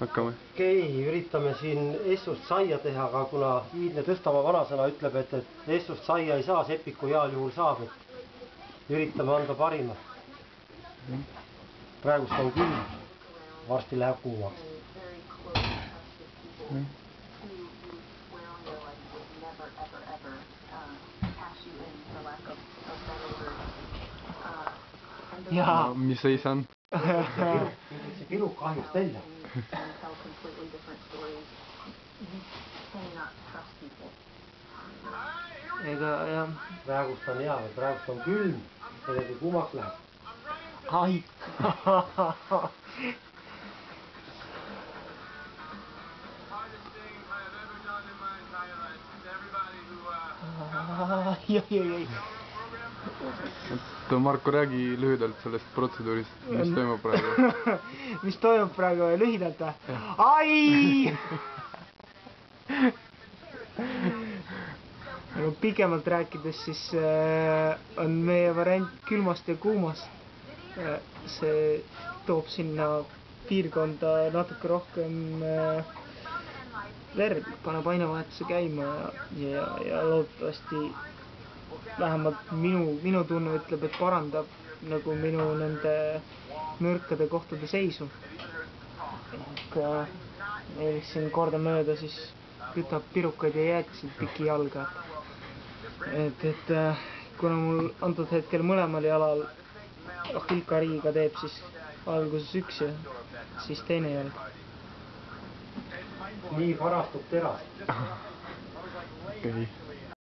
hakkame. Okei, üritame siin Essust saia teha, aga kuna iidne Tõstamaa vanasõna ütleb, et Essust saia ei saa, Sepiku heal juhul saab, et üritame anda parima. Praegust on külm, varsti läheb kuumaks. No, mis seis on? See piruk kahjust välja. Ega jah. Praegust on hea, praegust on külm, sellegi kuumaks läheb. Ai! Ai. Marko, räägi lühidalt sellest protseduurist, mis toimub praegu. Mis toimub praegu lühidalt? Ai! Pikemalt rääkides siis on meie variant külmast ja kuumast. See toob sinna piirkonda natuke rohkem verd, paneb ainevahetuse käima ja loodetavasti vähemalt minu tunne ütleb, et parandab nagu minu nende nõrkade kohtade seisu. Meil siin kordamööda siis kütab pirukaid ja jäätiseid piki jalga. Et kuna mul antud hetkel mõlemal jalal ahilkariiga teeb siis alguses üks ja siis teine jalg. Nii parastub terast. Okei.